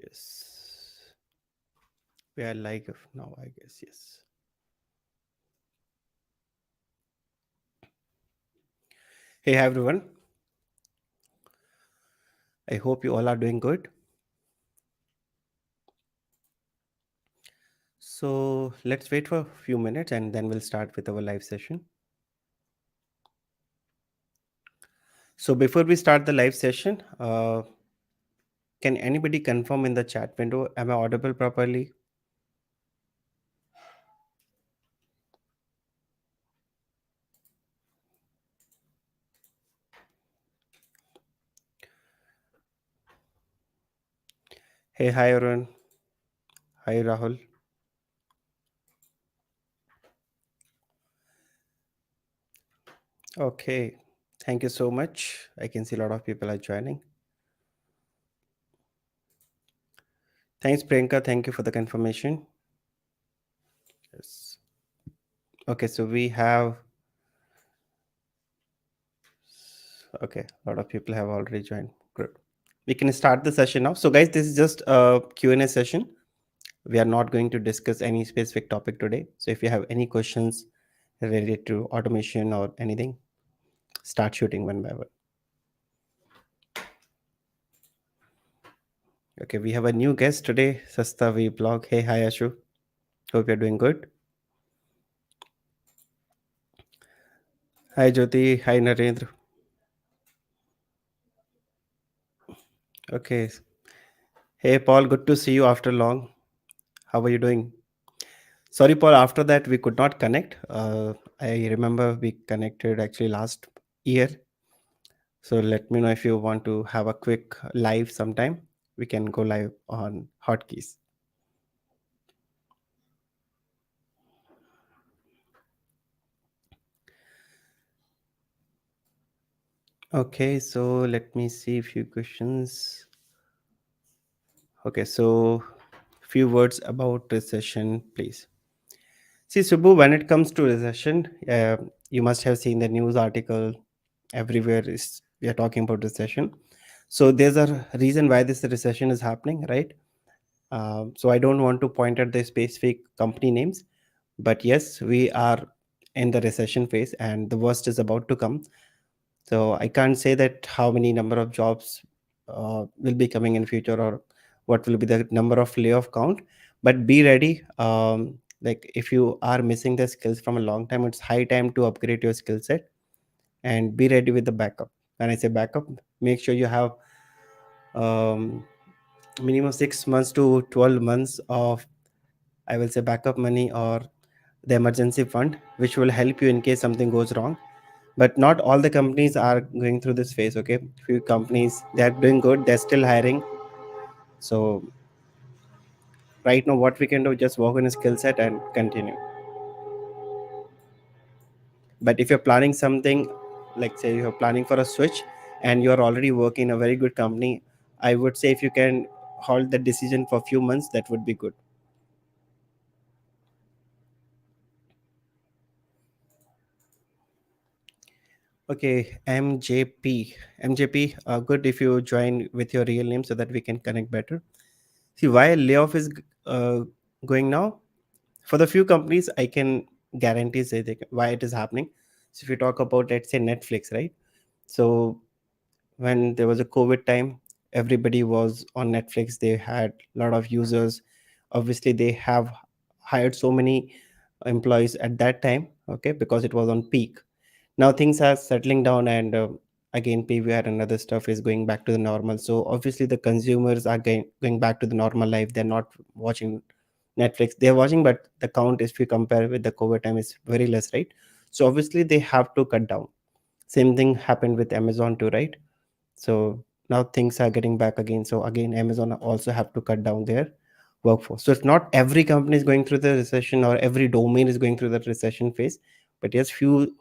Yes. We are live now, I guess. Yes. Hey, hi everyone. I hope you all are doing good. So let's wait for a few minutes and then we'll start with our live session. So before we start the live session, can anybody confirm in the chat window? Am I audible properly? Hey, hi everyone. Hi Rahul. Okay. Thank you so much. I can see a lot of people are joining. Thanks, Priyanka. Thank you for the confirmation. Yes. Okay, so we have okay, a lot of people have already joined. Good. We can start the session now. So guys, this is just a Q&A session. We are not going to discuss any specific topic today. So if you have any questions related to automation or anything, start shooting one by one. Okay, we have a new guest today, Sasta V blog. Hey, hi Ashu. Hope you're doing good. Hi Jyoti. Hi Narendra. Okay. Hey Paul, good to see you after long. How are you doing? Sorry, Paul, after that we could not connect. I remember we connected actually last year. So let me know if you want to have a quick live sometime. We can go live on hotkeys. Okay, so let me see a few questions. Okay, so few words about recession, please. See, Subbu, when it comes to recession, you must have seen the news article everywhere is we are talking about recession. So there's a reason why this recession is happening, right? So I don't want to point at the specific company names, but yes, we are in the recession phase and the worst is about to come. So I can't say that how many number of jobs will be coming in future or what will be the number of layoff count, but be ready. Like if you are missing the skills from a long time, it's high time to upgrade your skill set and be ready with the backup. When I say backup, make sure you have um, minimum 6 months to 12 months of, I will say, backup money or the emergency fund, which will help you in case something goes wrong. But not all the companies are going through this phase. Okay, few companies, they are doing good, they're still hiring. So right now what we can do, just work on a skill set and continue. But if you're planning something, like say you're planning for a switch and you're already working in a very good company, I would say if you can hold the decision for a few months, that would be good. Okay, MJP, good if you join with your real name so that we can connect better. See, why layoff is uh, going now? For the few companies, I can guarantee say why it is happening. So if you talk about, let's say, Netflix, right? So when there was a COVID time, everybody was on Netflix. They had a lot of users. Obviously, they have hired so many employees at that time, okay, because it was on peak. Now things are settling down and again PVR and other stuff is going back to the normal. So obviously the consumers are going back to the normal life. They're not watching Netflix. They're watching, but the count, if you compare with the COVID time, is very less, right? So obviously they have to cut down. Same thing happened with Amazon too, right? So now things are getting back again. So again, Amazon also have to cut down their workforce. So it's not every company is going through the recession or every domain is going through the recession phase, but yes, few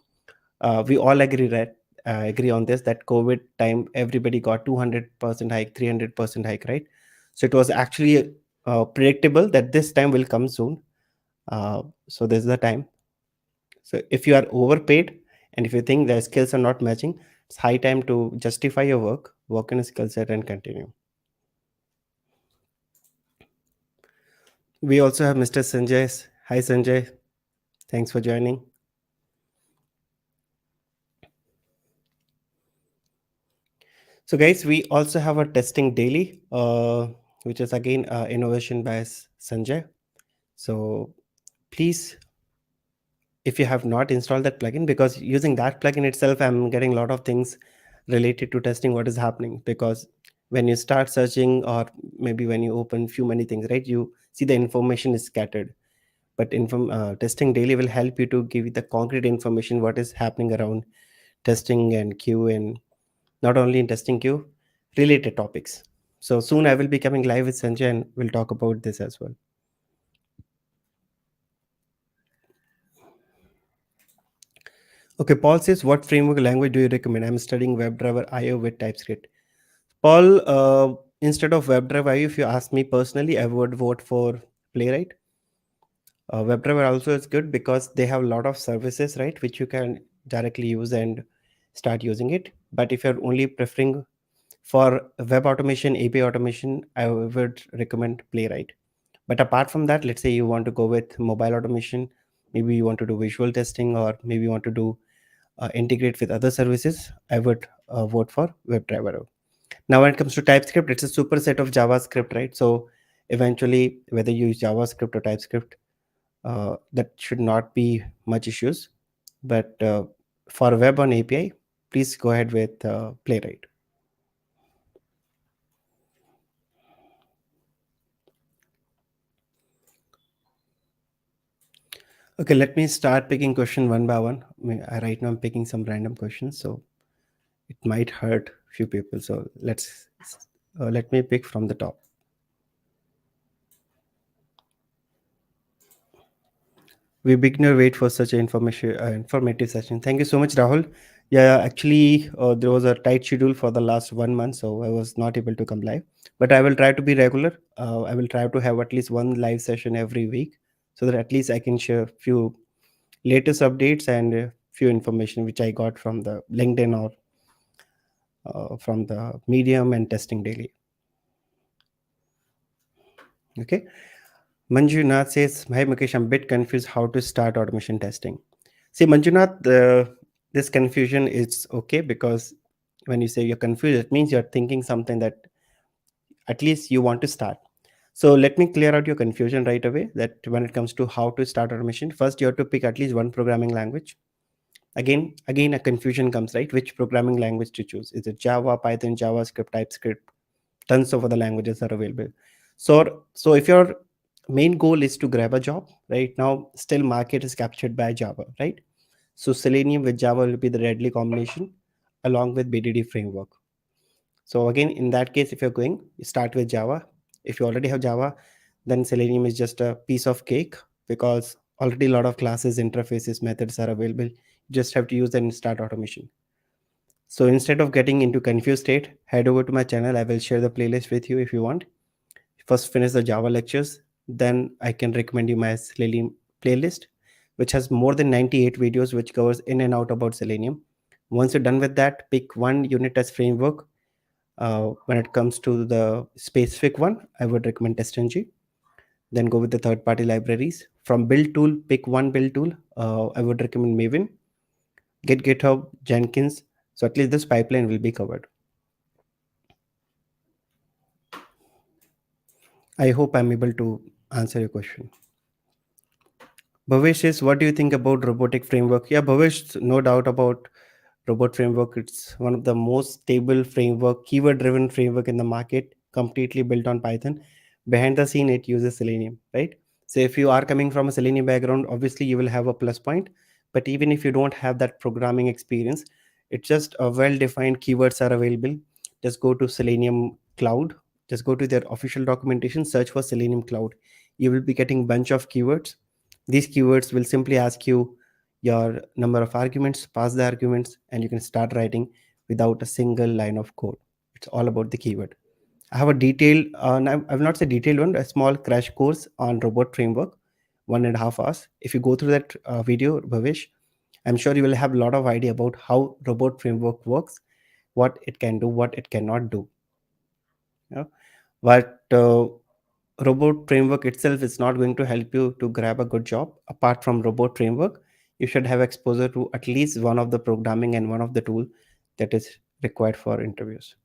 we all agree, right? Agree on this, that COVID time everybody got 200% hike, 300% hike, right? So it was actually predictable that this time will come soon. So this is the time. So if you are overpaid and if you think the skills are not matching, it's high time to justify your work in a skill set and continue. We also have Mr. Sanjay. Hi, Sanjay. Thanks for joining. So, guys, we also have a testing daily, which is again innovation by Sanjay. So, please, if you have not installed that plugin, because using that plugin itself, I'm getting a lot of things related to testing what is happening. Because when you start searching, or maybe when you open few many things, right, you see the information is scattered. But testing daily will help you to give you the concrete information what is happening around testing and queue, and not only in testing queue, related topics. So soon I will be coming live with Sanjay and we'll talk about this as well. Okay, Paul says, what framework language do you recommend? I'm studying WebdriverIO with TypeScript. Paul, instead of WebdriverIO, if you ask me personally, I would vote for Playwright. WebDriver also is good because they have a lot of services, right, which you can directly use and start using it. But if you're only preferring for web automation, API automation, I would recommend Playwright. But apart from that, let's say you want to go with mobile automation, maybe you want to do visual testing, or maybe you want to do integrate with other services, I would vote for WebDriver. Now, when it comes to TypeScript, it's a superset of JavaScript, right? So eventually, whether you use JavaScript or TypeScript, that should not be much issues. But for web on API, please go ahead with Playwright. Okay, let me start picking question one by one. Right now I'm picking some random questions, so it might hurt few people. So let me pick from the top. We beginner wait for such an informative session. Thank you so much, Rahul. Yeah, actually, there was a tight schedule for the last 1 month, so I was not able to come live. But I will try to be regular. I will try to have at least one live session every week, so that at least I can share few latest updates and few information which I got from the LinkedIn or from the Medium and Testing Daily. Okay. Manjunath says, "Hi Mukesh, I'm a bit confused how to start automation testing." See, Manjunath, this confusion is okay because when you say you're confused, it means you're thinking something that at least you want to start. So let me clear out your confusion right away. That when it comes to how to start automation, first you have to pick at least one programming language. Again, a confusion comes, right? Which programming language to choose? Is it Java, Python, JavaScript, TypeScript? Tons of other languages are available. So if your main goal is to grab a job right now, still market is captured by Java, right? So Selenium with Java will be the deadly combination along with BDD framework. So again, in that case, if you're going, you start with Java. If you already have Java, then Selenium is just a piece of cake because already a lot of classes, interfaces, methods are available. You just have to use them and start automation. So instead of getting into confused state, head over to my channel. I will share the playlist with you if you want. First finish the Java lectures, then I can recommend you my Selenium playlist, which has more than 98 videos which covers in and out about Selenium. Once you're done with that, pick one unit test framework. When it comes to the specific one, I would recommend TestNG. Then go with the third party libraries. From build tool, pick one build tool. I would recommend Maven, Git, GitHub, Jenkins. So at least this pipeline will be covered. I hope I'm able to answer your question. Bhavesh says, what do you think about robotic framework? Yeah, Bhavesh, no doubt about robot framework. It's one of the most stable framework, keyword driven framework in the market, completely built on Python. Behind the scene, it uses Selenium, right? So if you are coming from a Selenium background, obviously you will have a plus point. But even if you don't have that programming experience, it's just a well-defined keywords are available. Just go to Selenium Cloud. Just go to their official documentation, search for Selenium Cloud. You will be getting bunch of keywords. These keywords will simply ask you your number of arguments, pass the arguments, and you can start writing without a single line of code. It's all about the keyword. I have a detailed, I will not say detailed one, a small crash course on robot framework, 1.5 hours. If you go through that video, Bhavesh, I'm sure you will have a lot of idea about how robot framework works, what it can do, what it cannot do. Yeah. But robot framework itself is not going to help you to grab a good job. Apart from robot framework, you should have exposure to at least one of the programming and one of the tool that is required for interviews.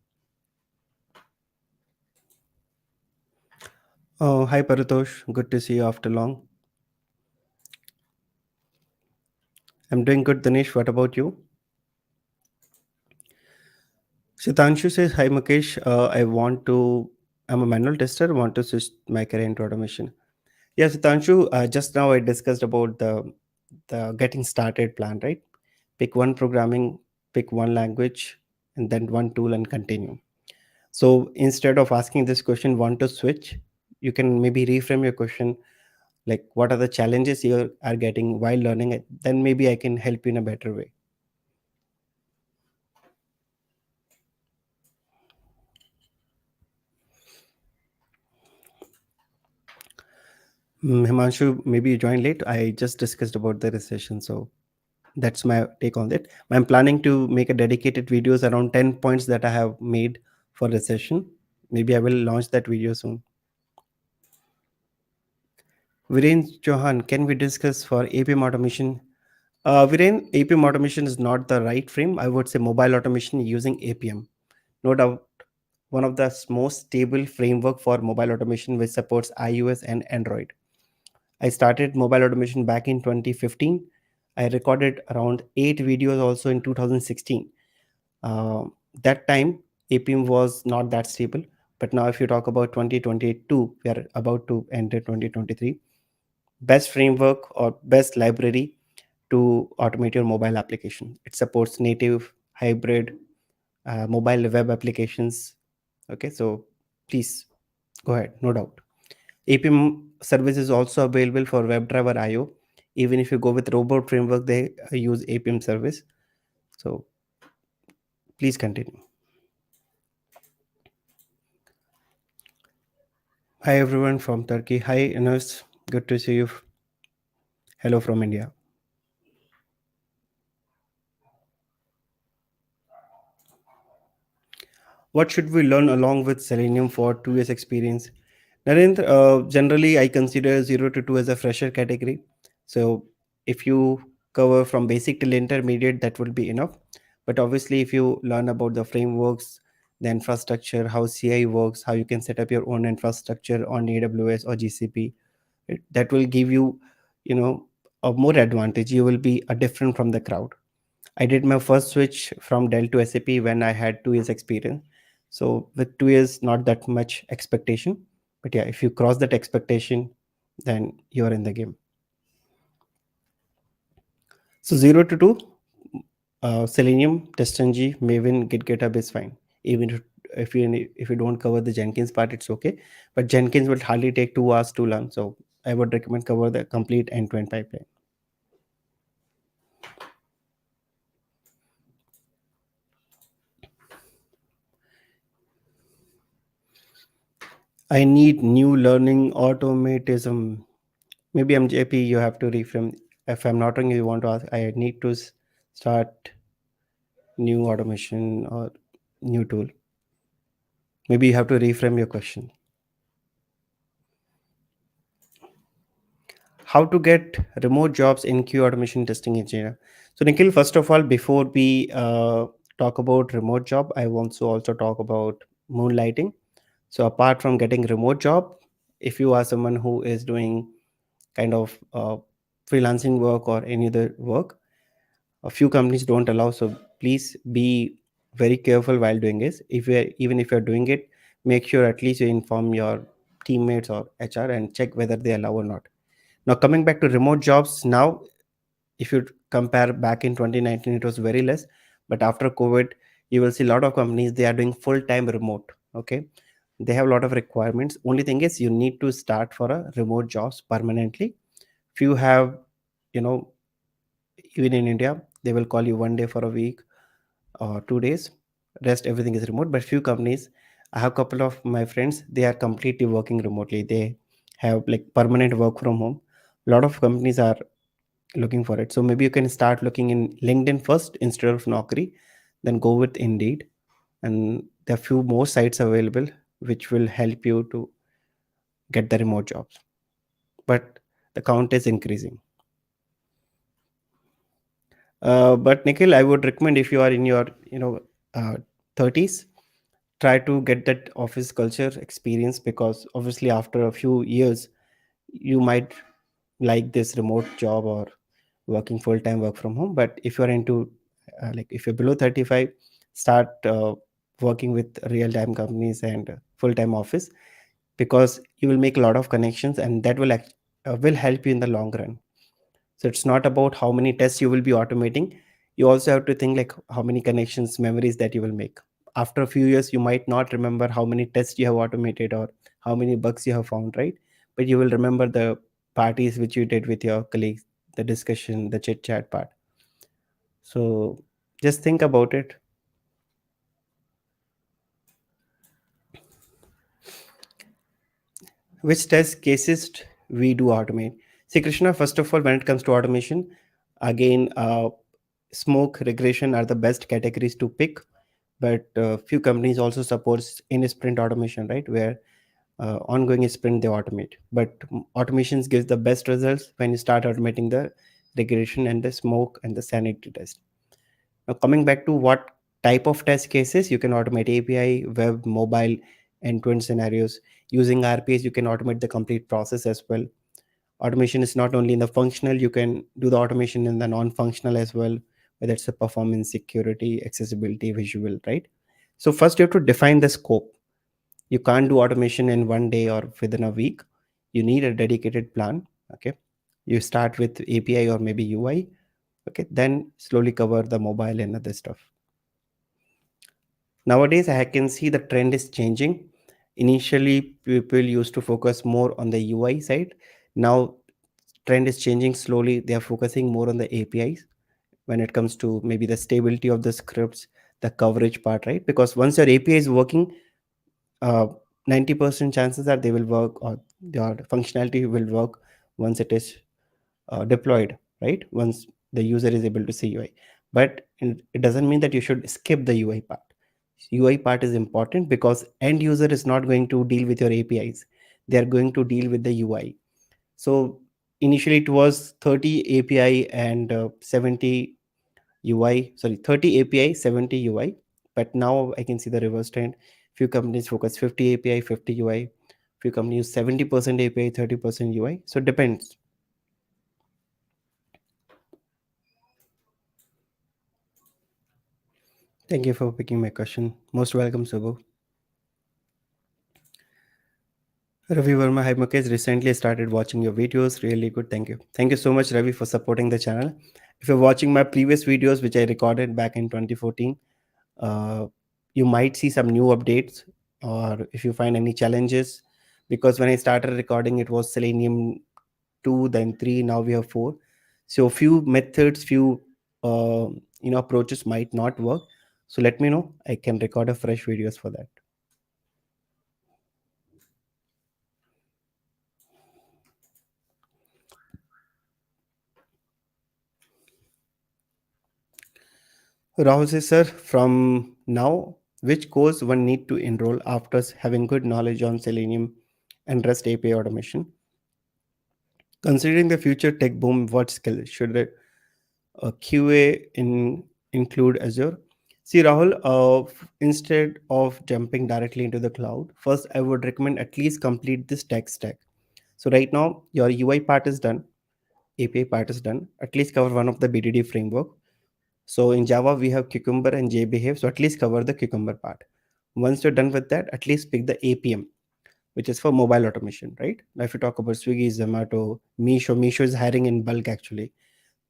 Oh, hi Paritosh, good to see you after long. I'm doing good, Dinesh. What about you? Sitanshu says, hi Mukesh, I'm a manual tester, want to switch my career into automation. Yes, Sitanshu, just now I discussed about the getting started plan, right? Pick one programming, pick one language, and then one tool and continue. So instead of asking this question, want to switch, you can maybe reframe your question like, what are the challenges you are getting while learning it? Then maybe I can help you in a better way. Himanshu, maybe you joined late. I just discussed about the recession, so that's my take on it. I'm planning to make a dedicated videos around 10 points that I have made for recession. Maybe I will launch that video soon. Viren Chauhan, can we discuss for APM automation? Viren, APM automation is not the right frame. I would say mobile automation using APM. No doubt, one of the most stable framework for mobile automation which supports iOS and Android. I started mobile automation back in 2015. I recorded around 8 videos also in 2016. Uh, that time, Appium was not that stable. But now, if you talk about 2022, we are about to enter 2023. Best framework or best library to automate your mobile application. It supports native, hybrid, mobile web applications. Okay, so please go ahead, no doubt. Appium service is also available for WebdriverIO. Even if you go with robot framework, they use Appium service. So please continue. Hi everyone from Turkey. Hi Enos. Good to see you. Hello from India. What should we learn along with Selenium for 2 years experience? Narendra, generally I consider 0 to 2 as a fresher category. So if you cover from basic till intermediate, that will be enough. But obviously, if you learn about the frameworks, the infrastructure, how CI works, how you can set up your own infrastructure on AWS or GCP, that will give you, you know, a more advantage. You will be a different from the crowd. I did my first switch from Dell to SAP when I had 2 years experience. So with 2 years, not that much expectation, but yeah, if you cross that expectation, then you're in the game. So 0 to 2, Selenium, TestNG, Maven, Git, GitHub is fine. Even if you don't cover the Jenkins part, it's okay. But Jenkins will hardly take 2 hours to learn. So I would recommend cover the complete end-to-end pipeline. I need new learning automatism. Maybe MJP, you have to reframe. If I'm not wrong, you want to ask, I need to start new automation or new tool. Maybe you have to reframe your question. How to get remote jobs in Q automation testing engineer? So Nikhil, first of all, before we talk about remote job, I want to also talk about moonlighting. So apart from getting remote job, if you are someone who is doing kind of freelancing work or any other work, a few companies don't allow, so please be very careful while doing this. Even if you're doing it, make sure at least you inform your teammates or HR and check whether they allow or not. Now coming back to remote jobs, now if you compare back in 2019, it was very less, but after COVID, you will see a lot of companies, they are doing full-time remote. Okay, they have a lot of requirements. Only thing is you need to start for a remote jobs permanently. If you have, you know, even in India, they will call you one day for a week or 2 days. Rest everything is remote. But few companies, I have a couple of my friends, they are completely working remotely. They have like permanent work from home. A lot of companies are looking for it. So maybe you can start looking in LinkedIn first instead of Naukri, then go with Indeed. And there are few more sites available which will help you to get the remote jobs, but the count is increasing. But Nikhil, I would recommend, if you are in your uh, 30s, try to get that office culture experience, because obviously after a few years you might like this remote job or working full time work from home. But if you're into like if you're below 35, start working with real time companies and full time office, because you will make a lot of connections, and that will help you in the long run. So it's not about how many tests you will be automating. You also have to think like how many connections, memories that you will make. After a few years, you might not remember how many tests you have automated or how many bugs you have found, right? But you will remember the parties which you did with your colleagues, the discussion, the chit chat part. So just think about it. Which test cases we do automate? See, Krishna, first of all, when it comes to automation, again, smoke, regression are the best categories to pick. But few companies also supports in sprint automation, right, where ongoing sprint they automate. But automations gives the best results when you start automating the regression and the smoke and the sanity test. Now coming back to what type of test cases, you can automate API, web, mobile, end-to-end scenarios. Using RPAs, you can automate the complete process as well. Automation is not only in the functional, you can do the automation in the non-functional as well, whether it's a performance, security, accessibility, visual, right? So first you have to define the scope. You can't do automation in one day or within a week. You need a dedicated plan. Okay, you start with API or maybe UI. Okay, then slowly cover the mobile and other stuff. Nowadays I can see the trend is changing. Initially people used to focus more on the UI side. Now trend is changing slowly. They are focusing more on the APIs when it comes to maybe the stability of the scripts, the coverage part, right? Because once your API is working, uh, 90% chances are they will work, or their functionality will work once it is deployed, right? Once the user is able to see UI. But it doesn't mean that you should skip the UI part. UI part is important because end user is not going to deal with your APIs. They are going to deal with the UI. So initially it was 30 API and 70 UI, sorry, 30 API, 70 UI. But now I can see the reverse trend. Few companies focus 50 API, 50 UI. Few companies 70% API, 30% UI. So it depends. Thank you for picking my question. Most welcome, Subbu. Ravi Verma, hi Mukesh. Recently started watching your videos. Really good. Thank you. Thank you so much, Ravi, for supporting the channel. If you're watching my previous videos, which I recorded back in 2014, uh, you might see some new updates, or if you find any challenges, because when I started recording, it was Selenium 2, then 3, now we have 4. So few methods, few approaches might not work. So let me know. I can record a fresh videos for that. Rahul says, sir, from now, which course one need to enroll after having good knowledge on Selenium and REST API automation? Considering the future tech boom, what skill should a QA include Azure? See, Rahul, instead of jumping directly into the cloud, first I would recommend at least complete this tech stack. So right now, your UI part is done, API part is done. At least cover one of the BDD framework. So in Java, we have Cucumber and JBehave. So at least cover the Cucumber part. Once you're done with that, at least pick the Appium, which is for mobile automation, right? Now, if you talk about Swiggy, Zomato, Misho is hiring in bulk actually.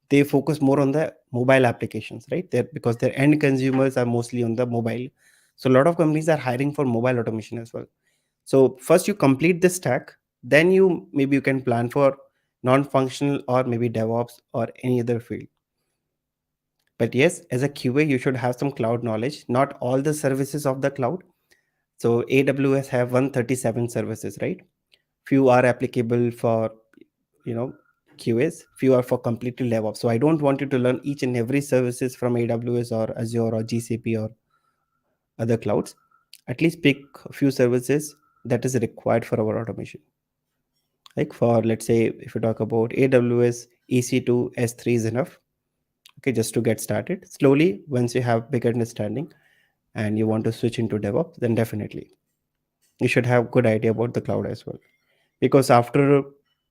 They focus more on the mobile applications, right? Because their end consumers are mostly on the mobile. So a lot of companies are hiring for mobile automation as well. So first you complete this stack, then you can plan for non-functional or maybe DevOps or any other field. But yes, as a QA, you should have some cloud knowledge, not all the services of the cloud. So AWS have 137 services, right? Few are applicable for, you know, QAs, few are for completely DevOps. So I don't want you to learn each and every services from AWS or Azure or GCP or other clouds. At least pick a few services that is required for our automation. Like for, let's say, if you talk about AWS, EC2, S3 is enough. Okay, just to get started. Slowly, once you have big understanding and you want to switch into DevOps, then definitely you should have good idea about the cloud as well. Because after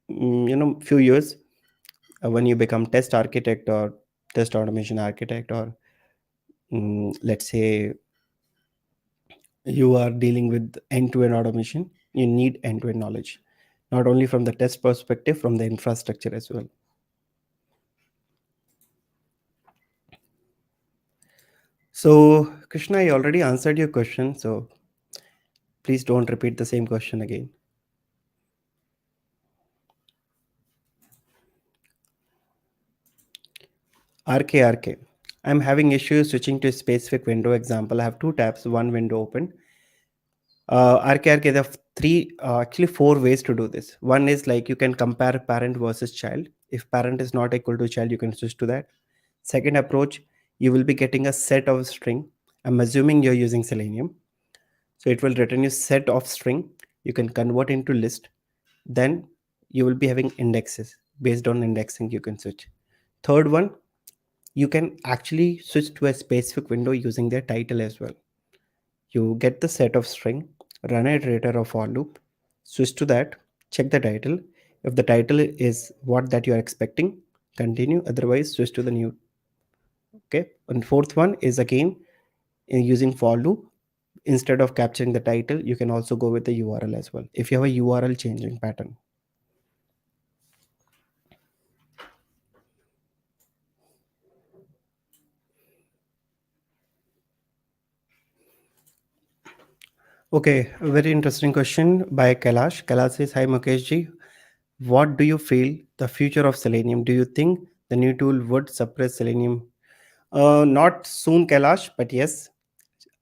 few years, when you become test architect or test automation architect, or let's say you are dealing with end-to-end automation, you need end-to-end knowledge, not only from the test perspective, from the infrastructure as well. So Krishna, I already answered your question, so please don't repeat the same question again. RK, I'm having issues switching to a specific window. Example, I have two tabs, one window open. RK, there are actually four ways to do this. One is like you can compare parent versus child. If parent is not equal to child, you can switch to that. Second approach, you will be getting a set of string. I'm assuming you're using Selenium. So it will return you set of string. You can convert into list. Then you will be having indexes. Based on indexing, you can switch. Third one, you can actually switch to a specific window using their title as well. You get the set of string, run a iterator or for loop, switch to that, check the title. If the title is what that you are expecting, continue. Otherwise, switch to the new. Okay. And fourth one is again using for loop. Instead of capturing the title, you can also go with the URL as well. If you have a URL changing pattern. Okay, a very interesting question by Kailash. Kailash says, "Hi Mukesh ji, what do you feel the future of Selenium? Do you think the new tool would suppress Selenium?" Not soon, Kailash, but yes,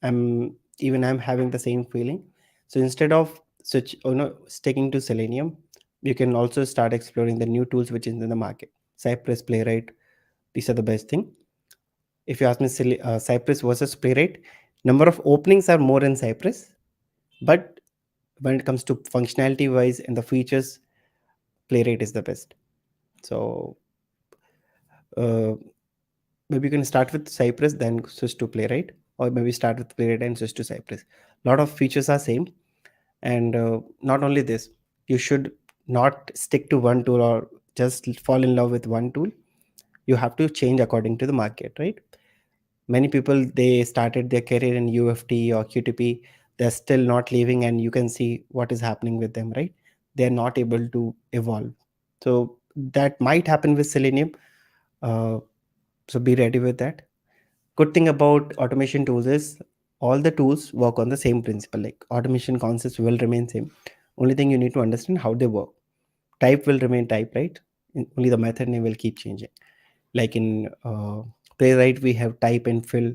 I'm having the same feeling. So instead of sticking to Selenium, you can also start exploring the new tools which is in the market. Cypress, Playwright, these are the best thing. If you ask me, Cypress versus Playwright, number of openings are more in Cypress, but when it comes to functionality wise and the features, Playwright is the best. So uh, maybe you can start with Cypress, then switch to Playwright, or maybe start with Playwright and switch to Cypress. A lot of features are same, and not only this, you should not stick to one tool or just fall in love with one tool. You have to change according to the market, right? Many people, they started their career in UFT or QTP, they're still not leaving, and you can see what is happening with them, right? They're not able to evolve. So that might happen with Selenium. uh, so be ready with that. Good thing about automation tools is all the tools work on the same principle. Like automation concepts will remain same. Only thing you need to understand how they work. Type will remain type, right? Only the method name will keep changing. Like in Playwright, we have type and fill.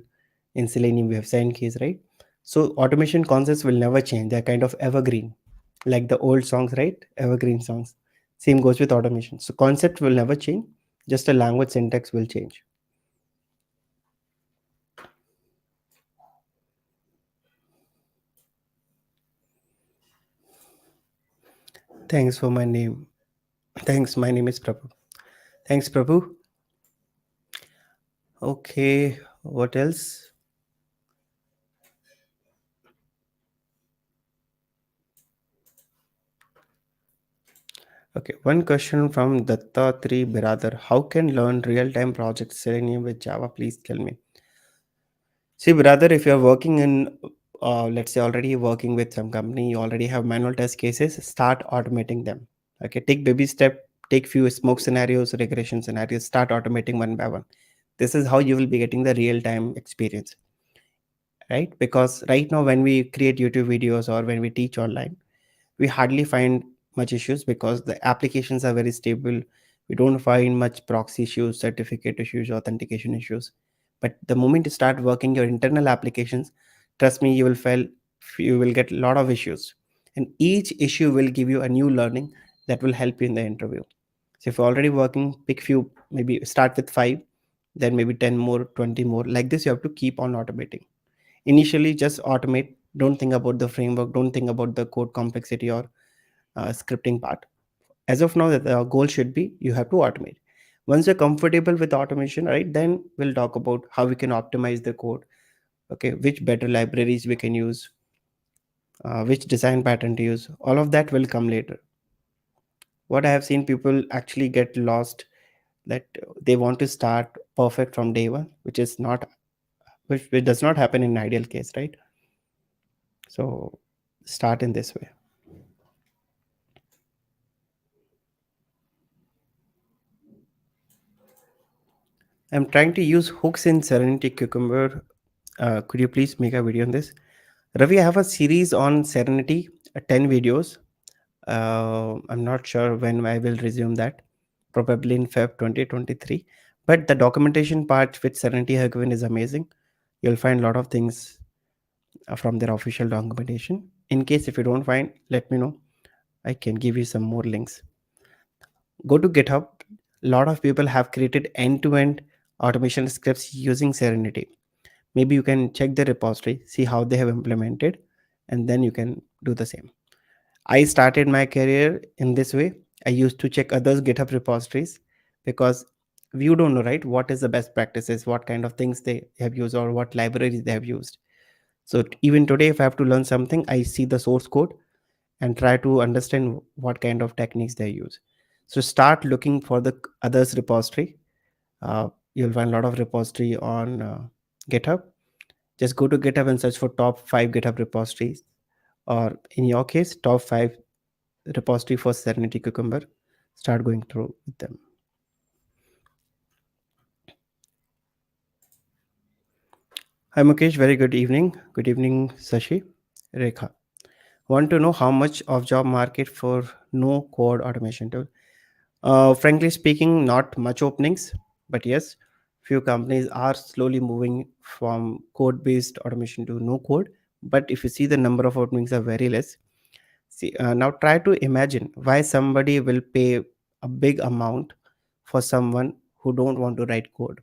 In Selenium, we have send keys, right? So automation concepts will never change. They're kind of evergreen, like the old songs, right? Evergreen songs. Same goes with automation. So concept will never change. Just a language syntax will change. Thanks for my name. Thanks. My name is Prabhu. Thanks, Prabhu. Okay. What else? Okay. One question from Dattatri Biradar. How can learn real-time project Selenium with Java? Please tell me. See, brother, if you're working in, let's say, already working with some company, you already have manual test cases, start automating them. Okay, take baby step, take few smoke scenarios, regression scenarios, start automating one by one. This is how you will be getting the real time experience, right? Because right now, when we create YouTube videos or when we teach online, we hardly find much issues because the applications are very stable. We don't find much proxy issues, certificate issues, authentication issues. But the moment you start working your internal applications, trust me, you will get a lot of issues, and each issue will give you a new learning that will help you in the interview. So if you're already working, pick few, maybe start with 5, then maybe 10 more, 20 more. Like this, you have to keep on automating. Initially, just automate. Don't think about the framework, don't think about the code complexity or scripting part. As of now, that the goal should be you have to automate. Once you're comfortable with automation, right, then we'll talk about how we can optimize the code. Okay, which better libraries we can use, which design pattern to use. All of that will come later. What I have seen, people actually get lost that they want to start perfect from day one, which is not, which does not happen in ideal case, right? So start in this way. I'm trying to use hooks in Serenity Cucumber. Could you please make a video on this? Ravi, I have a series on Serenity, 10 videos. I'm not sure when I will resume that, probably in Feb 2023. But the documentation part with Serenity have given is amazing. You'll find a lot of things from their official documentation. In case if you don't find, let me know. I can give you some more links. Go to GitHub. A lot of people have created end-to-end automation scripts using Serenity. Maybe you can check the repository, see how they have implemented, and then you can do the same. I started my career in this way. I used to check others' GitHub repositories because you don't know, right? What is the best practices, what kind of things they have used, or what libraries they have used. So even today, if I have to learn something, I see the source code and try to understand what kind of techniques they use. So start looking for the others repository. You'll find a lot of repository on GitHub. Just go to GitHub and search for top 5 GitHub repositories, or in your case, top 5 repository for Serenity Cucumber. Start going through with them. Hi Mukesh, very good evening. Good evening, Sashi. Rekha. Want to know how much of job market for no code automation tool? Frankly speaking, not much openings, but yes, few companies are slowly moving from code-based automation to no code. But if you see, the number of openings are very less. See, now try to imagine why somebody will pay a big amount for someone who don't want to write code.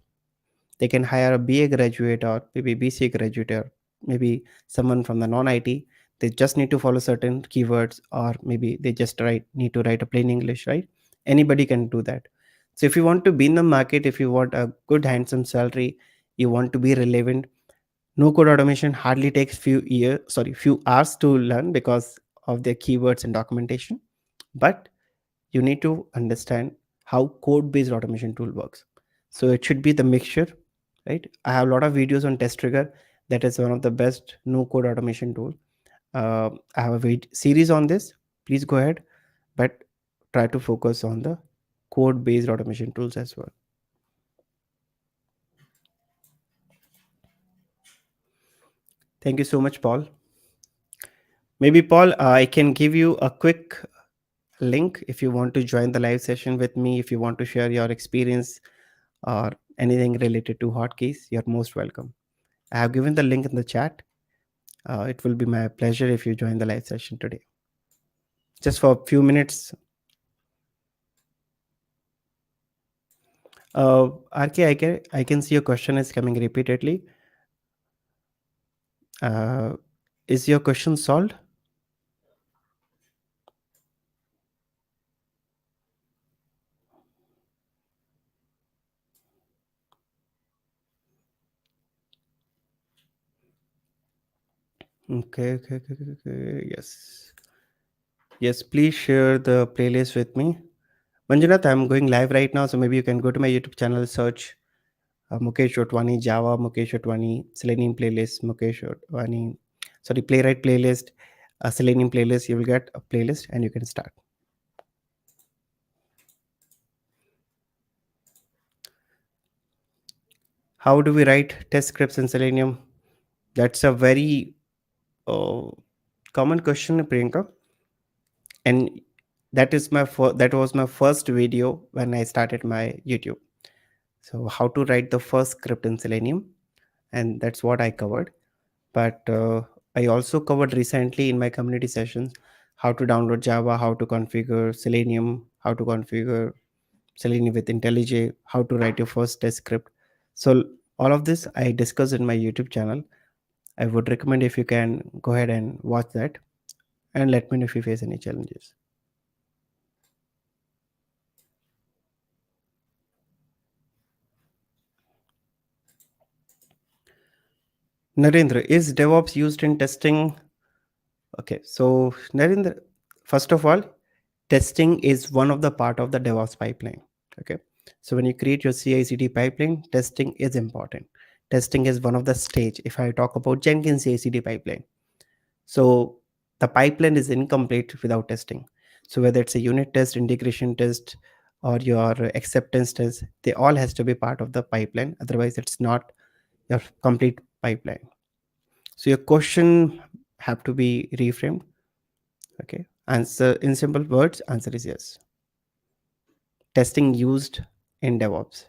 They can hire a BA graduate or maybe BCA graduate or maybe someone from the non-IT. They just need to follow certain keywords, or maybe they just need to write a plain English, right? Anybody can do that. So if you want to be in the market, if you want a good handsome salary, you want to be relevant, no code automation hardly takes few hours to learn because of their keywords and documentation. But you need to understand how code based automation tool works. So it should be the mixture, right? I have a lot of videos on TestTrigger. That is one of the best no code automation tool. I have a series on this. Please go ahead, but try to focus on the code based automation tools as well. Thank you so much, Paul. Maybe Paul, I can give you a quick link if you want to join the live session with me. If you want to share your experience or anything related to hotkeys, you're most welcome. I have given the link in the chat. It will be my pleasure if you join the live session today. Just for a few minutes. RK, I can see your question is coming repeatedly. Is your question solved? Okay. Yes, please share the playlist with me. Manjunath, I'm going live right now, so maybe you can go to my YouTube channel, search Mukesh Otwani, Java, Mukesh Otwani, Selenium playlist, Mukesh Otwani, sorry, Playwright playlist, Selenium playlist. You will get a playlist and you can start. How do we write test scripts in Selenium? That's a very common question, Priyanka. And that was my first video when I started my YouTube. So how to write the first script in Selenium, and that's what I covered. But I also covered recently in my community sessions how to download Java, how to configure Selenium, how to configure Selenium with IntelliJ, how to write your first test script. So all of this I discussed in my YouTube channel. I would recommend if you can go ahead and watch that and let me know if you face any challenges. Narendra, is DevOps used in testing? Okay, so Narendra, first of all, testing is one of the part of the DevOps pipeline. Okay, so when you create your CI/CD pipeline, testing is important. Testing is one of the stage. If I talk about Jenkins CI/CD pipeline, so the pipeline is incomplete without testing. So whether it's a unit test, integration test, or your acceptance test, they all has to be part of the pipeline. Otherwise, it's not your complete pipeline. So your question have to be reframed. Okay, answer in simple words. Answer is yes. Testing used in DevOps.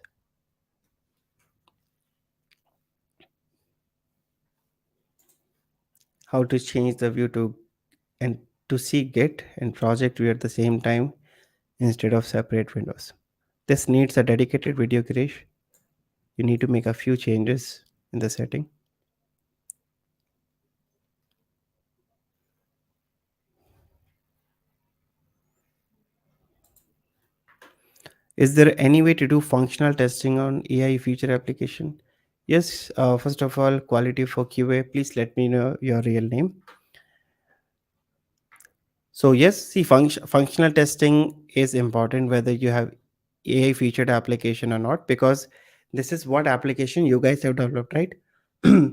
How to change the view to and to see Git and project view at the same time instead of separate windows. This needs a dedicated video, Girish. You need to make a few changes in the setting. Is there any way to do functional testing on AI feature application? Yes, first of all, quality for QA, please let me know your real name. So yes, see, functional testing is important whether you have AI featured application or not, because this is what application you guys have developed, right?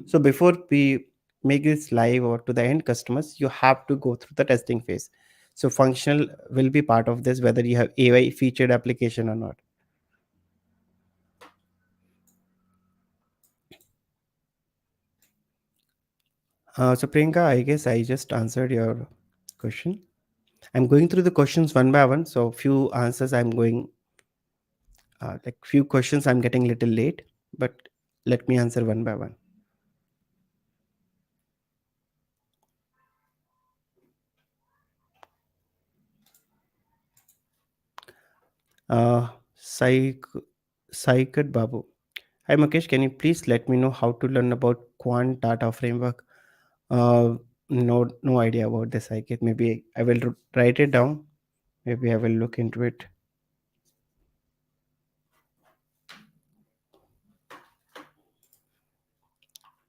So before we make this live or to the end customers, you have to go through the testing phase. So functional will be part of this, whether you have AI featured application or not. So Priyanka, I guess I just answered your question. I'm going through the questions one by one. So few answers I'm going, like few questions I'm getting little late, but let me answer one by one. Uh, Psych, Psyched Babu. Hi Mukesh, can you please let me know how to learn about Quant Data Framework? No idea about this. I get maybe I will write it down. Maybe I will look into it.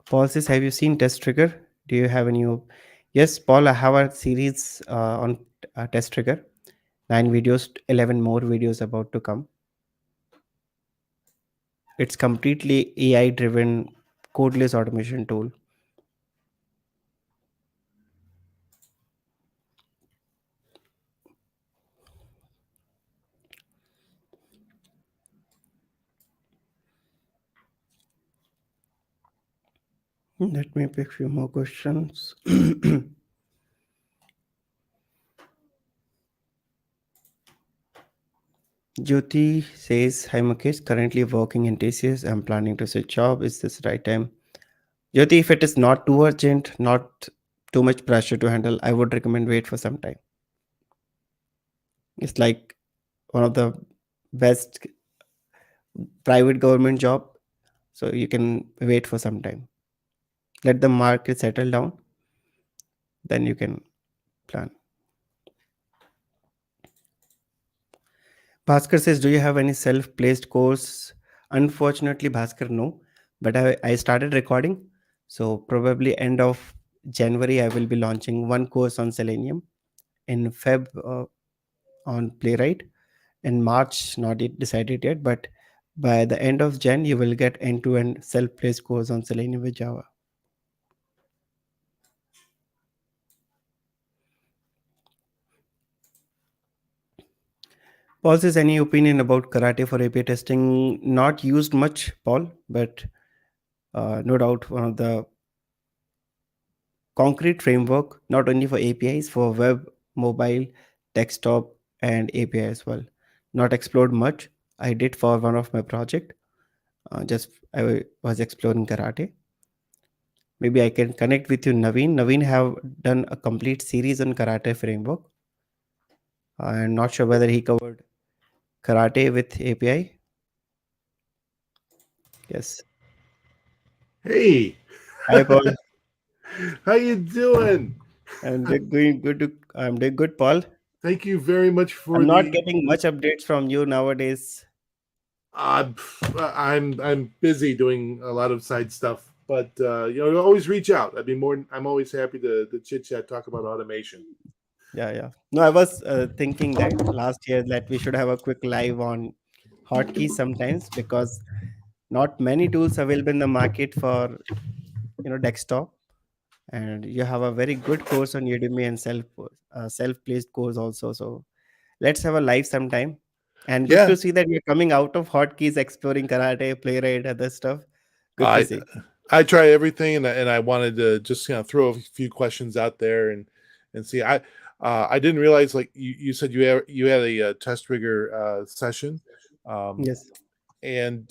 Paul says, have you seen TestTrigger? Do you have any? Yes, Paul, I have a series on TestTrigger. 9 videos, 11 more videos about to come. It's completely AI driven codeless automation tool. Let me pick few more questions. Jyoti says, hi Mukesh, currently working in TCS. I'm planning to switch job. Is this right time? Jyoti, if it is not too urgent, not too much pressure to handle, I would recommend wait for some time. It's like one of the best private government job. So you can wait for some time. Let the market settle down. Then you can plan. Bhaskar says, do you have any self-placed course? Unfortunately, Bhaskar, no. But I started recording. So probably end of January, I will be launching one course on Selenium. In Feb, on Playwright. In March, not yet decided yet. But by the end of Jan, you will get end-to-end self-placed course on Selenium with Java. Paul says, any opinion about karate for API testing? Not used much, Paul, but no doubt one of the concrete framework, not only for APIs, for web, mobile, desktop, and API as well. Not explored much. I did for one of my project. Just I was exploring karate. Maybe I can connect with you, Naveen. Naveen have done a complete series on karate framework. I'm not sure whether he covered karate with API. Yes. Hey, Hi, Paul. how you doing? I'm doing good. I'm doing good, Paul. Thank you very much I'm for not the. getting much updates from you nowadays. I'm busy doing a lot of side stuff. but always reach out. I'm always happy to chit chat, talk about automation. Yeah, yeah. No, I was thinking that last year that we should have a quick live on hotkeys sometimes, because not many tools available in the market for desktop, and you have a very good course on Udemy and self-placed course also. So let's have a live sometime. And good Yeah, to see that you're coming out of hotkeys, exploring karate, playwright, other stuff. Good to I see. I try everything, and I wanted to just throw a few questions out there and see. I didn't realize, like you said, you had a TestTrigger session, um, Yes, and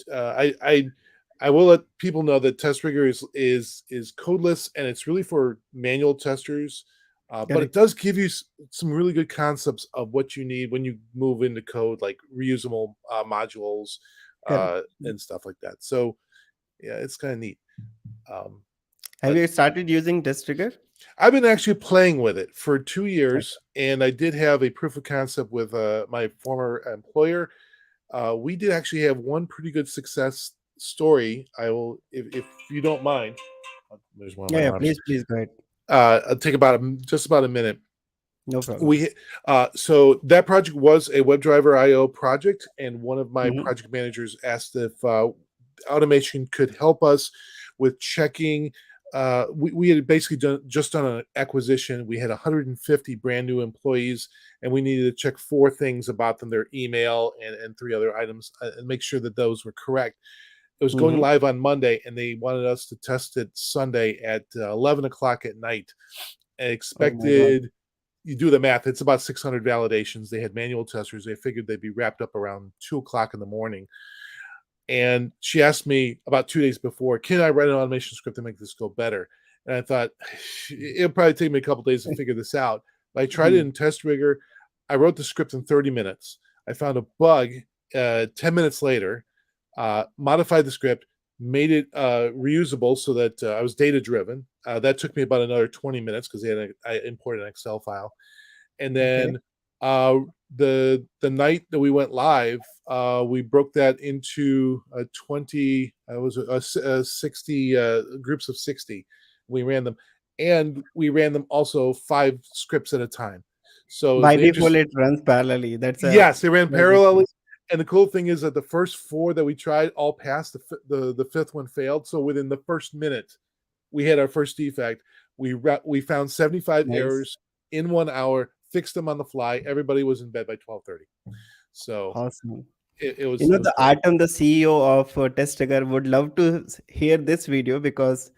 I will let people know that TestTrigger is codeless, and it's really for manual testers. But it correct, does give you some really good concepts of what you need when you move into code, like reusable modules correct. and stuff like that. So yeah, it's kind of neat. Um, Have but you started using TestTrigger? I've been actually playing with it for 2 Okay. years, and I did have a proof of concept with my former employer. We did actually have one pretty good success story. I will, if you don't mind. There's one of Yeah, my yeah. alarms. Please go ahead. I'll take just about a minute. No problem. So that project was a WebdriverIO project, and one of my Hmm. project managers asked if automation could help us with checking. We had basically just done an acquisition. We had 150 brand new employees, and we needed to check 4 things about them: their email and 3 other items, and make sure that those were correct. It was going Hmm. live on Monday, and they wanted us to test it Sunday at 11 o'clock at night. And Oh my God. expected, you do the math, it's about 600 validations. They had manual testers. They figured they'd be wrapped up around 2 o'clock in the morning. And she asked me about 2 days before, can I write an automation script to make this go better? And I thought, it'll probably take me a couple days to figure this out. But I tried it Hmm. in TestTrigger. I wrote the script in 30 minutes. I found a bug 10 minutes later, modified the script, made it reusable so that I was data driven. That took me about another 20 minutes because I imported an Excel file. And Okay. then uh, the night that we went live, we broke that into 20. It was a 60 groups of 60. We ran them, and we ran them also 5 scripts at a time. So By the default, interest, it runs parallelly. That's a yes, they ran very good parallelly. thing. And the cool thing is that the first 4 that we tried all passed. The fifth one failed. So within the first minute, we had our first defect. We found 75 Nice. errors in 1 hour, fixed them on the fly. Everybody was in bed by 12:30. So Awesome. it was it was The great. Artem, the CEO of TestTrigger, would love to hear this video, because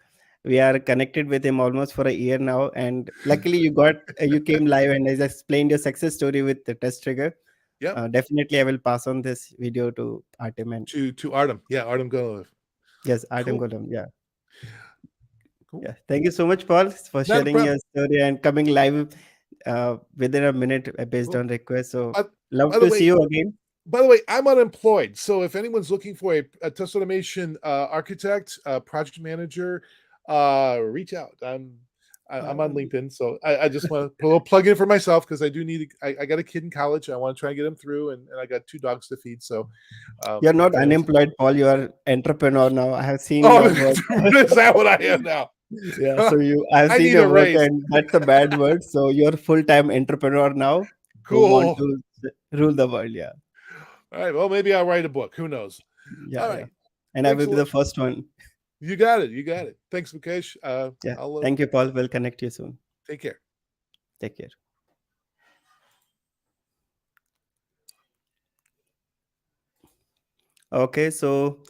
we are connected with him almost for a year now. And luckily, you came live and has explained your success story with the TestTrigger. Yep. Definitely, I will pass on this video to Artem. And To Artem. Yeah, Artem Golov. yes, Artem Cool. Golam. Yeah. Cool. Yeah. Thank you so much, Paul, for Not a sharing problem. your story and coming live within a minute based Well, on request. So uh, love by the to see way, you again. I'm unemployed. So if anyone's looking for a test automation architect, project manager, reach out. I'm on Uh, LinkedIn, so I just want to put a little plug in for myself because I do need. I got a kid in college. I want to try and get him through, and I got 2 dogs to feed. So, You're not you know, unemployed, Paul. You are entrepreneur now. I have seen oh, your work. is that what I am now? Yeah, so I've I seen need your a work, raise. and that's a bad word. So you're full-time entrepreneur now who want Cool. to rule the world. Yeah, All right. Well, maybe I'll write a book. Who knows? yeah, All yeah. right. And I Thanks will a be lot. the first one. You got it. You got it. Thanks, Mukesh. Yeah. I'll Thank you, Paul. We'll connect you soon. take care. Take care. Okay, so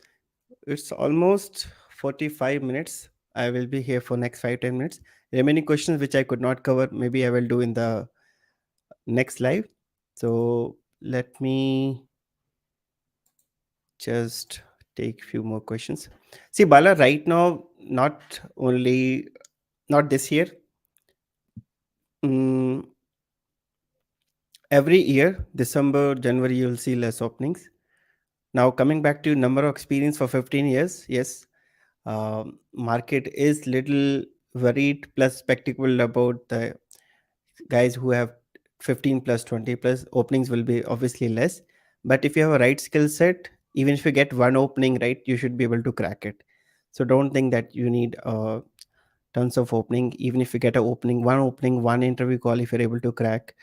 it's almost 45 minutes. I will be here for next 5-10 minutes. Remaining questions which I could not cover, maybe I will do in the next live. So let me just take few more questions. See, Bala, right now, not this year. mm, every year, December, January, you'll see less openings. Now, coming back to number of experience for 15 years, yes, market is little worried plus spectacle about the guys who have 15 plus 20 plus openings will be obviously less. But if you have a right skill set, even if you get one opening, right, you should be able to crack it. So don't think that you need tons of opening. Even if you get a opening, one interview call, if you're able to crack,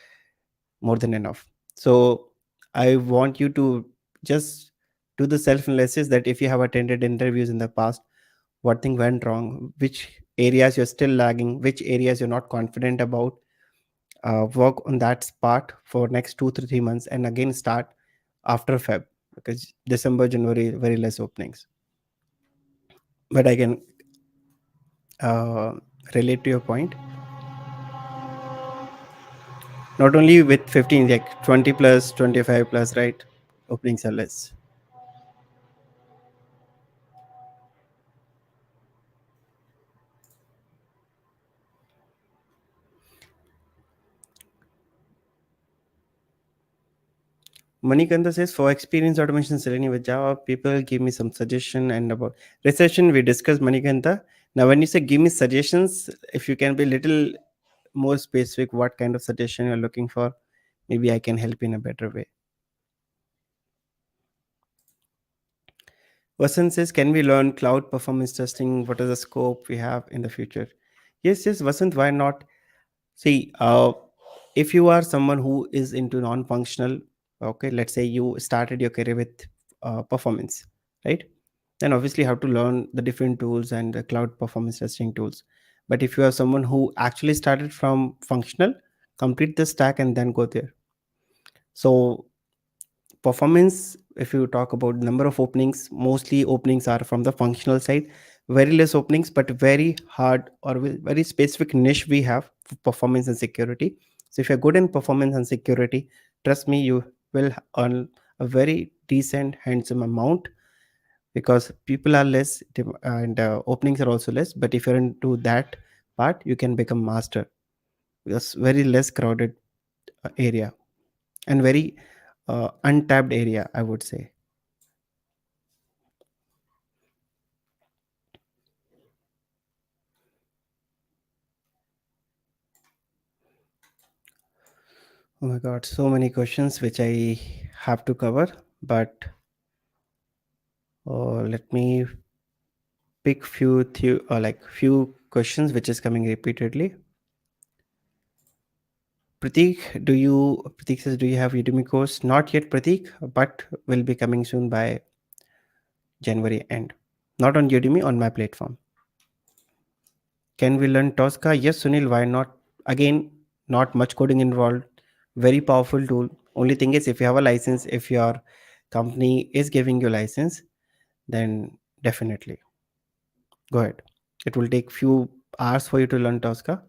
more than enough. So I want you to just do the self analysis, that if you have attended interviews in the past, what thing went wrong, which areas you're still lagging, which areas you're not confident about. Work on that part for next 2 to 3 months, and again start after Feb, because December, January, very less openings. But I can uh, relate to your point. Not only with 15, like 20 plus, 25 plus, right? Openings are less. Manikanda says, for experience automation Selenium with Java, people give me some suggestion. And about recession, we discussed, Manikanda. Now, when you say give me suggestions, if you can be little more specific, what kind of suggestion you're looking for, maybe I can help in a better way. Vasant says, can we learn cloud performance testing? What is the scope we have in the future? Yes, yes, Vasant, why not? See, if you are someone who is into non-functional, okay, let's say you started your career with performance, right? Then obviously you have to learn the different tools and the cloud performance testing tools. But if you are someone who actually started from functional, complete the stack and then go there. So performance, if you talk about number of openings, mostly openings are from the functional side. Very less openings, but very hard or very specific niche we have for performance and security. So if you're good in performance and security, trust me, you will earn a very decent handsome amount, because people are less and openings are also less. But if you're into that part, you can become master. It's very less crowded area, and very untapped area, I would say. Oh my God, so many questions which I have to cover, but let me pick few questions which is coming repeatedly. Prateek says, do you have Udemy course? Not yet, Prateek, but will be coming soon by January end. Not on Udemy, on my platform. Can we learn Tosca? Yes, Sunil, why not? Again, not much coding involved. Very powerful tool. Only thing is, if you have a license, if your company is giving you license, then definitely go ahead. It will take few hours for you to learn Tosca.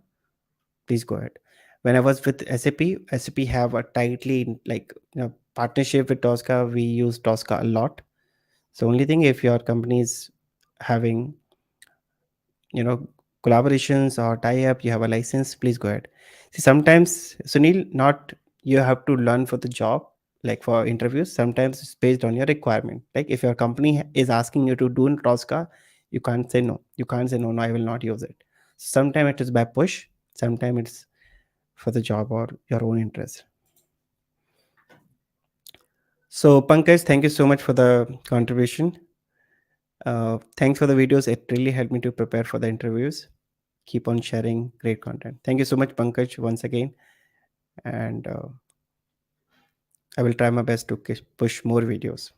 Please go ahead. When I was with SAP have a tightly partnership with Tosca. We use Tosca a lot. So only thing, if your company is having you know collaborations or tie up, you have a license, please go ahead. See, sometimes, Sunil, not you have to learn for the job, like for interviews. Sometimes it's based on your requirement. Like if your company is asking you to do Tosca, you can't say no. You can't say no, no, I will not use it. Sometimes it is by push, sometimes it's for the job or your own interest. So Pankaj, thank you so much for the contribution. Thanks for the videos, it really helped me to prepare for the interviews. Keep on sharing great content. Thank you so much, Pankaj, once again. And I will try my best to push more videos.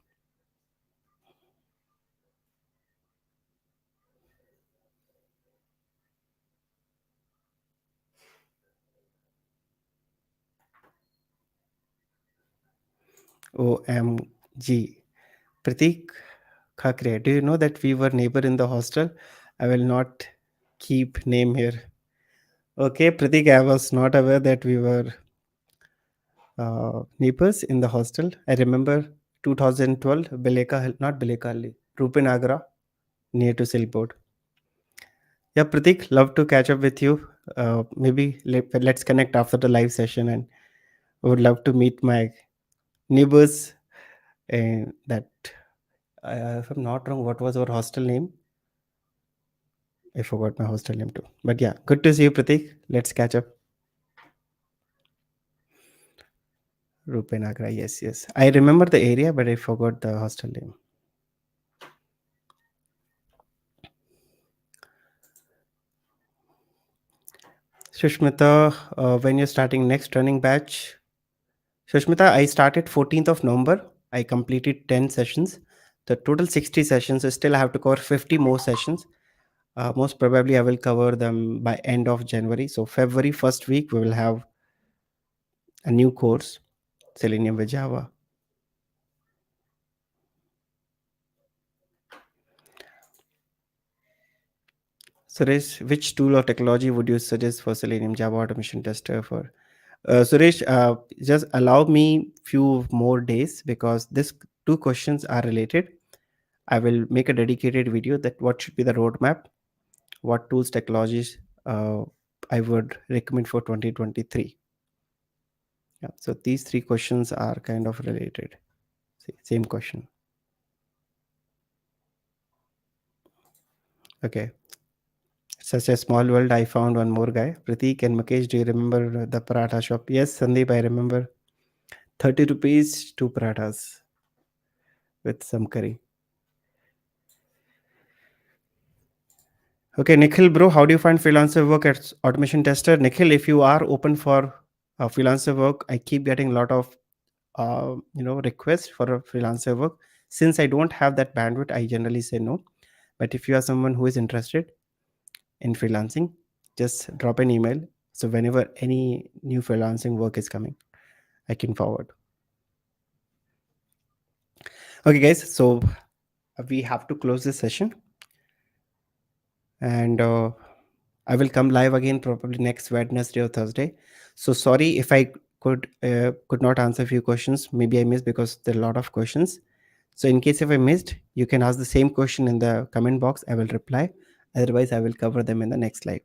OMG. Pratik Khakre, do you know that we were neighbor in the hostel? I will not keep name here. Okay, Pratik, I was not aware that we were neighbors in the hostel. I remember 2012, not Beleka, Rupinagra, near to Silkboard. Yeah, Pratik, love to catch up with you. Maybe let's connect after the live session, and I would love to meet my neighbors. And that, if I'm not wrong, what was our hostel name? I forgot my hostel name too. But yeah, good to see you, Pratik. Let's catch up. Rupenagra, yes, yes. I remember the area, but I forgot the hostel name. Sushmita, when you're starting next running batch? Sushmita, I started 14th of November. I completed 10 sessions. The total 60 sessions. So still I have to cover 50 more sessions. Most probably I will cover them by end of January. So February first week we will have a new course, Selenium with Java. Suresh, which tool or technology would you suggest for Selenium Java automation tester for? Suresh, just allow me few more days because these two questions are related. I will make a dedicated video that what should be the roadmap, what tools, technologies I would recommend for 2023. Yeah, so these three questions are kind of related. Same question. Okay. Such a small world. I found one more guy. Pratik and Mukesh, do you remember the paratha shop? Yes, Sandeep, I remember. 30 rupees, two parathas with some curry. Okay, Nikhil, bro, how do you find freelancer work as automation tester? Nikhil, if you are open for freelancer work, I keep getting a lot of requests for a freelancer work. Since I don't have that bandwidth, I generally say no. But if you are someone who is interested in freelancing, just drop an email. So whenever any new freelancing work is coming, I can forward. Okay, guys. So we have to close this session, and I will come live again probably next Wednesday or Thursday. So sorry if I could not answer a few questions. Maybe I missed because there are a lot of questions. So in case if I missed, you can ask the same question in the comment box. I will reply. Otherwise, I will cover them in the next slide.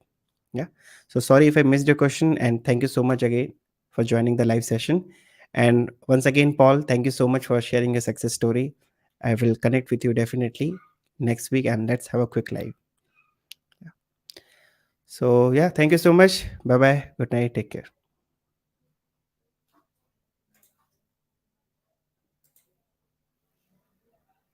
Yeah. So sorry if I missed your question, and thank you so much again for joining the live session. And once again, Paul, thank you so much for sharing your success story. I will connect with you definitely next week, and let's have a quick live. So yeah, thank you so much. Bye bye. Good night. Take care.